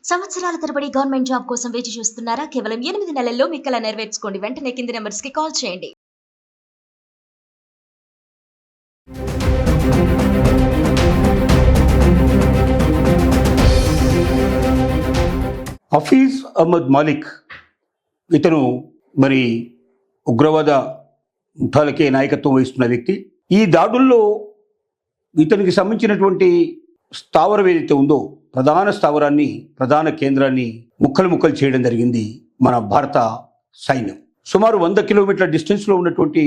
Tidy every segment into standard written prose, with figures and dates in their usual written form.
సంవత్సరాల తరబడి government job కోసం వేచి చూస్తున్నారా? కేవలం 8 నెలల్లో మీ కల నెరవేర్చుకోండి. వెంటనే కింది నంబర్స్‌కి కాల్ చేయండి. హఫీజ్ అహ్మద్ మాలిక్ ఇతను మరి ఉగ్రవాద ముఠాలకే నాయకత్వం వహిస్తున్న వ్యక్తి. ఈ దాడుల్లో ఇతనికి సంబంధించినటువంటి స్థావరం ఏదైతే ఉందో ప్రధాన స్థావరాన్ని, ప్రధాన కేంద్రాన్ని ముక్కలు చేయడం జరిగింది మన భారత సైన్యం. సుమారు 100 కిలోమీటర్ల డిస్టెన్స్లో ఉన్నటువంటి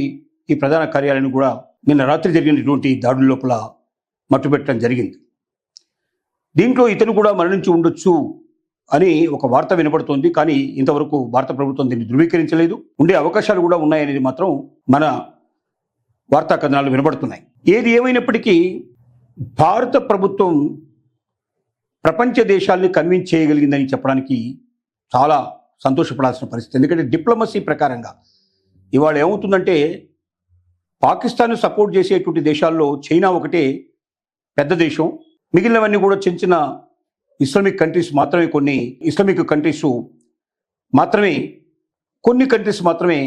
ఈ ప్రధాన కార్యాలయాన్ని కూడా నిన్న రాత్రి జరిగినటువంటి దాడుల లోపల మట్టుపెట్టడం జరిగింది. దీంట్లో ఇతను కూడా మరణించి ఉండొచ్చు అని ఒక వార్త వినపడుతోంది. కానీ ఇంతవరకు భారత ప్రభుత్వం దీన్ని ధృవీకరించలేదు. ఉండే అవకాశాలు కూడా ఉన్నాయనేది మాత్రం మన వార్తా కథనాలు వినపడుతున్నాయి. ఏది ఏమైనప్పటికీ భారత ప్రభుత్వం ప్రపంచ దేశాల్ని కన్విన్స్ చేయగలిగిందని చెప్పడానికి చాలా సంతోషపడాల్సిన పరిస్థితి. ఎందుకంటే డిప్లొమసీ ప్రకారంగా ఇవాళ ఏమవుతుందంటే పాకిస్తాన్ సపోర్ట్ చేసేటువంటి దేశాల్లో చైనా ఒకటే పెద్ద దేశం. మిగిలినవన్నీ కూడా చిన్న చిన్న ఇస్లామిక్ కంట్రీస్ మాత్రమే, కొన్ని ఇస్లామిక్ కంట్రీస్ మాత్రమే, కొన్ని కంట్రీస్ మాత్రమే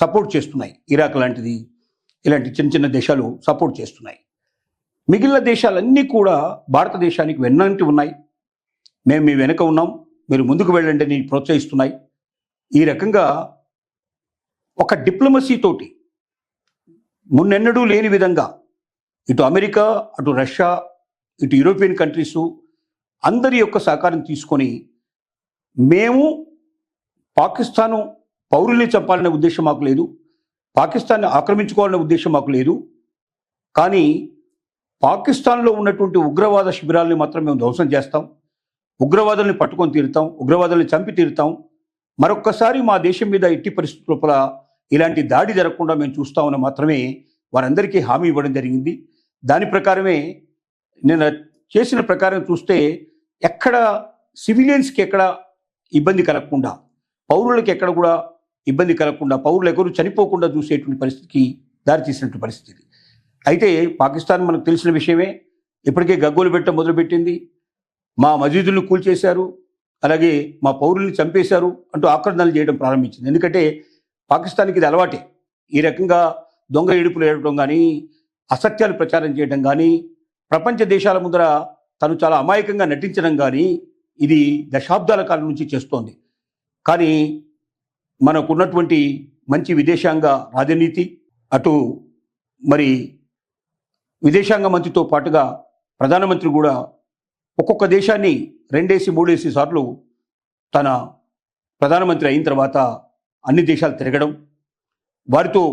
సపోర్ట్ చేస్తున్నాయి. ఇరాక్ లాంటిది, ఇలాంటి చిన్న చిన్న దేశాలు సపోర్ట్ చేస్తున్నాయి. మిగిలిన దేశాలన్నీ కూడా భారతదేశానికి వెన్నంటి ఉన్నాయి. మేము మీ వెనక ఉన్నాం, మీరు ముందుకు వెళ్ళండి అని ప్రోత్సహిస్తున్నాయి. ఈ రకంగా ఒక డిప్లొమసీ తోటి మున్నెన్నడూ లేని విధంగా ఇటు అమెరికా, అటు రష్యా, ఇటు యూరోపియన్ కంట్రీసు అందరి యొక్క సహకారం తీసుకొని మేము పాకిస్తాను పౌరుల్ని చంపాలనే ఉద్దేశం మాకు లేదు, పాకిస్తాన్ని ఆక్రమించుకోవాలనే ఉద్దేశం మాకు లేదు. కానీ పాకిస్తాన్లో ఉన్నటువంటి ఉగ్రవాద శిబిరాలని మాత్రం మేము ధ్వంసం చేస్తాం, ఉగ్రవాదుల్ని పట్టుకొని తీరుతాం, ఉగ్రవాదుల్ని చంపి తీరుతాం. మరొక్కసారి మా దేశం మీద ఎట్టి పరిస్థితుల లోపల ఇలాంటి దాడి జరగకుండా మేము చూస్తామని మాత్రమే వారందరికీ హామీ ఇవ్వడం జరిగింది. దాని ప్రకారమే నేను చేసిన ప్రకారం చూస్తే ఎక్కడ సివిలియన్స్కి ఎక్కడ ఇబ్బంది కలగకుండా, పౌరులకు ఎక్కడ కూడా ఇబ్బంది కలగకుండా, పౌరులు ఎవరు చనిపోకుండా చూసేటువంటి పరిస్థితికి దారితీసినటువంటి పరిస్థితి. అయితే పాకిస్తాన్ మనకు తెలిసిన విషయమే, ఇప్పటికే గగ్గోలు పెట్టడం మొదలుపెట్టింది. మా మసీదులను కూల్చేశారు, అలాగే మా పౌరుల్ని చంపేశారు అంటూ ఆక్రందనలు చేయడం ప్రారంభించింది. ఎందుకంటే పాకిస్తాన్కి ఇది అలవాటే. ఈ రకంగా దొంగ ఏడుపులు ఏడటం కానీ, అసత్యాలు ప్రచారం చేయడం కానీ, ప్రపంచ దేశాల ముందర తను చాలా అమాయకంగా నటించడం కానీ ఇది దశాబ్దాల కాలం నుంచి చేస్తోంది. కానీ మనకున్నటువంటి మంచి విదేశాంగ రాజనీతి, అటు మరి విదేశాంగ మంత్రితో పాటుగా ప్రధానమంత్రి కూడా ఒక్కొక్క దేశాన్ని 2-3 సార్లు తన ప్రధానమంత్రి అయిన తర్వాత అన్ని దేశాలు తిరగడం, వారితో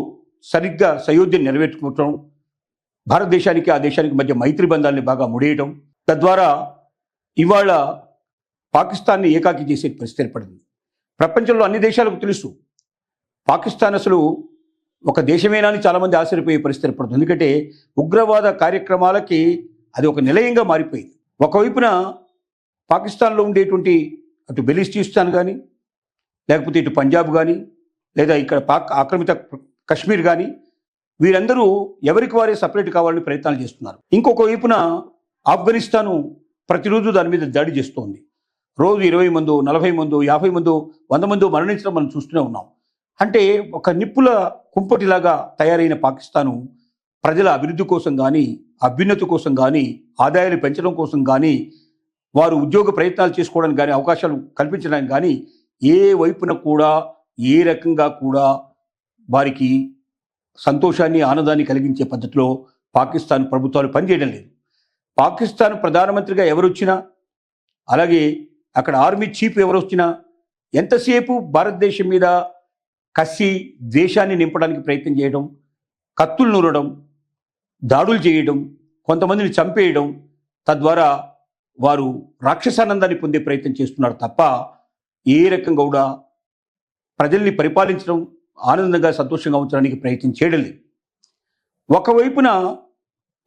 సరిగ్గా సయోధ్యం నెరవేర్చుకోవటం, భారతదేశానికి ఆ దేశానికి మధ్య మైత్రి బంధాలని బాగా ముడేయడం, తద్వారా ఇవాళ పాకిస్తాన్ని ఏకాకి చేసే పరిస్థితి ఏర్పడింది. ప్రపంచంలో అన్ని దేశాలకు తెలుసు పాకిస్తాన్ అసలు ఒక దేశమేనా అని చాలామంది ఆశ్చర్యపోయే పరిస్థితి ఏర్పడుతుంది. ఎందుకంటే ఉగ్రవాద కార్యక్రమాలకి అది ఒక నిలయంగా మారిపోయింది. ఒకవైపున పాకిస్తాన్లో ఉండేటువంటి అటు బెలిస్టిస్తాన్ కానీ, లేకపోతే ఇటు పంజాబ్ కానీ, లేదా ఇక్కడ పాక్ ఆక్రమిత కశ్మీర్ కానీ, వీరందరూ ఎవరికి వారే సపరేట్ కావాలని ప్రయత్నాలు చేస్తున్నారు. ఇంకొక వైపున ఆఫ్ఘనిస్తాను ప్రతిరోజు దాని మీద దాడి చేస్తోంది. రోజు 20 మందో, 40 మందో, 50 మందో, 100 మందో మరణించడం మనం చూస్తూనే ఉన్నాం. అంటే ఒక నిప్పుల కుంపటిలాగా తయారైన పాకిస్తాను ప్రజల అభివృద్ధి కోసం కానీ, అభ్యున్నతి కోసం కానీ, ఆదాయాలు పెంచడం కోసం కానీ, వారు ఉద్యోగ ప్రయత్నాలు చేసుకోవడానికి కానీ, అవకాశాలు కల్పించడానికి కానీ ఏ వైపున కూడా ఏ రకంగా కూడా వారికి సంతోషాన్ని, ఆనందాన్ని కలిగించే పద్ధతిలో పాకిస్తాన్ ప్రభుత్వాలు పనిచేయడం లేదు. పాకిస్తాన్ ప్రధానమంత్రిగా ఎవరు వచ్చినా, అలాగే అక్కడ ఆర్మీ చీఫ్ ఎవరు వచ్చినా ఎంతసేపు భారతదేశం మీద కసి, ద్వేషాన్ని నింపడానికి ప్రయత్నం చేయడం, కత్తులు నూరడం, దాడులు చేయడం, కొంతమందిని చంపేయడం, తద్వారా వారు రాక్షసానందాన్ని పొందే ప్రయత్నం చేస్తున్నారు తప్ప ఏ రకంగా కూడా ప్రజల్ని పరిపాలించడం, ఆనందంగా సంతోషంగా ఉంచడానికి ప్రయత్నం చేయడం లేదు. ఒకవైపున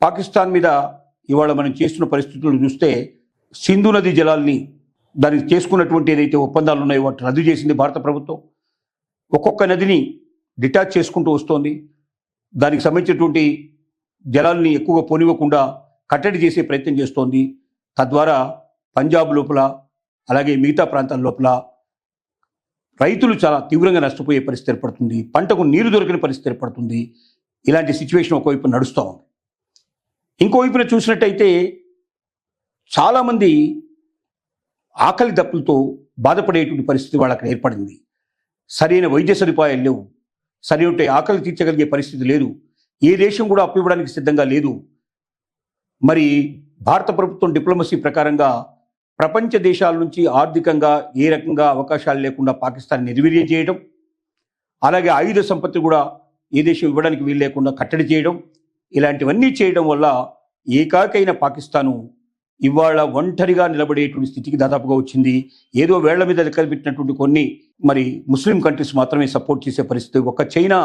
పాకిస్తాన్ మీద ఇవాళ మనం చేస్తున్న పరిస్థితులను చూస్తే సింధు నది జలాల్ని దానికి చేసుకున్నటువంటి ఏదైతే ఒప్పందాలు ఉన్నాయో వాటిని రద్దు చేసింది భారత ప్రభుత్వం. ఒక్కొక్క నదిని డిటాచ్ చేసుకుంటూ వస్తోంది. దానికి సంబంధించినటువంటి జలాల్ని ఎక్కువగా పోనివ్వకుండా కట్టడి చేసే ప్రయత్నం చేస్తోంది. తద్వారా పంజాబ్ లోపల, అలాగే మిగతా ప్రాంతాల లోపల రైతులు చాలా తీవ్రంగా నష్టపోయే పరిస్థితి ఏర్పడుతుంది, పంటకు నీరు దొరకని పరిస్థితి ఏర్పడుతుంది. ఇలాంటి సిచ్యువేషన్ ఒకవైపు నడుస్తూ ఉంది. ఇంకోవైపున చూసినట్టయితే చాలామంది ఆకలి దప్పులతో బాధపడేటువంటి పరిస్థితి వాళ్ళకి ఏర్పడింది. సరైన వైద్య సదుపాయాలు లేవు, సరైన ఆకలి తీర్చగలిగే పరిస్థితి లేదు. ఏ దేశం కూడా అప్పు ఇవ్వడానికి సిద్ధంగా లేదు. మరి భారత ప్రభుత్వం డిప్లొమసీ ప్రకారంగా ప్రపంచ దేశాల నుంచి ఆర్థికంగా ఏ రకంగా అవకాశాలు లేకుండా పాకిస్తాన్ నిర్వీర్యం చేయడం, అలాగే ఆయుధ సంపత్తి కూడా ఏ దేశం ఇవ్వడానికి వీలు లేకుండా కట్టడి చేయడం, ఇలాంటివన్నీ చేయడం వల్ల ఏకాకైన పాకిస్తాను ఇవాళ ఒంటరిగా నిలబడేటువంటి స్థితికి దాదాపుగా వచ్చింది. ఏదో వేళ్ల మీద లెక్కపెట్టినటువంటి కొన్ని మరి ముస్లిం కంట్రీస్ మాత్రమే సపోర్ట్ చేసే పరిస్థితి, ఒక్క చైనా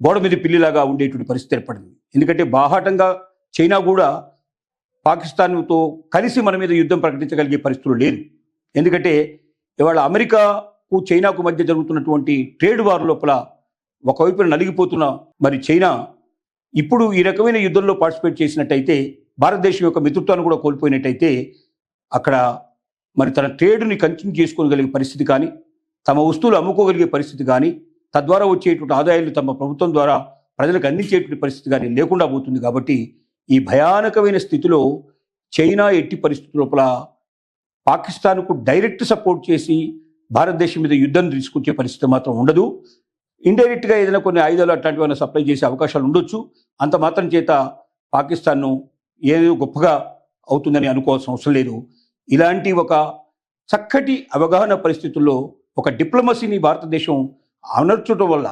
గోడ మీద పిల్లిలాగా ఉండేటువంటి పరిస్థితి ఏర్పడింది. ఎందుకంటే బాహాటంగా చైనా కూడా పాకిస్తాన్తో కలిసి మన మీద యుద్ధం ప్రకటించగలిగే పరిస్థితులు లేదు. ఎందుకంటే ఇవాళ అమెరికాకు చైనాకు మధ్య జరుగుతున్నటువంటి ట్రేడ్ వార్ లోపల ఒకవైపున నలిగిపోతున్న మరి చైనా ఇప్పుడు ఈ రకమైన యుద్ధంలో పార్టిసిపేట్ చేసినట్టయితే, భారతదేశం యొక్క మిత్రత్వాన్ని కూడా కోల్పోయినట్టయితే అక్కడ మరి తన ట్రేడ్ని కంటిన్యూ చేసుకోగలిగే పరిస్థితి కానీ, తమ వస్తువులు అమ్ముకోగలిగే పరిస్థితి కానీ, తద్వారా వచ్చేటువంటి ఆదాయాలు తమ ప్రభుత్వం ద్వారా ప్రజలకు అందించేటువంటి పరిస్థితి కానీ లేకుండా పోతుంది. కాబట్టి ఈ భయానకమైన స్థితిలో చైనా ఎట్టి పరిస్థితుల లోపల పాకిస్తాన్కు డైరెక్ట్ సపోర్ట్ చేసి భారతదేశం మీద యుద్ధం తీసుకొచ్చే పరిస్థితి మాత్రం ఉండదు. ఇండైరెక్ట్గా ఏదైనా కొన్ని ఆయుధాలు అట్లాంటివైనా సప్లై చేసే అవకాశాలు ఉండొచ్చు. అంత మాత్రం చేత పాకిస్తాన్ను ఏదో గొప్పగా అవుతుందని అనుకోవాల్సిన అవసరం లేదు. ఇలాంటి ఒక చక్కటి అవగాహన పరిస్థితుల్లో ఒక డిప్లొమసీని భారతదేశం అమర్చడం వల్ల,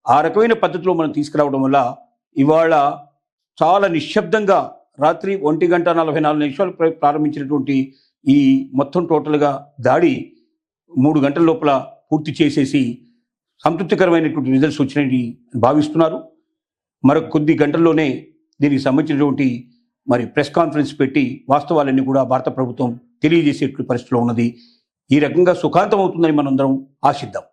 ఆ రకమైన పద్ధతిలో మనం తీసుకురావడం వల్ల ఇవాళ చాలా నిశ్శబ్దంగా రాత్రి 1:44 ప్రారంభించినటువంటి ఈ మొత్తం టోటల్గా దాడి 3 గంటల లోపల పూర్తి చేసేసి సంతృప్తికరమైనటువంటి రిజల్ట్స్ వచ్చినాయని భావిస్తున్నారు. మరొక కొద్ది గంటల్లోనే దీనికి సంబంధించినటువంటి మరి ప్రెస్ కాన్ఫరెన్స్ పెట్టి వాస్తవాలన్నీ కూడా భారత ప్రభుత్వం తెలియజేసేటువంటి పరిస్థితిలో ఉన్నది. ఈ రకంగా సుఖాంతం అవుతుందని మనందరం ఆశిద్దాం.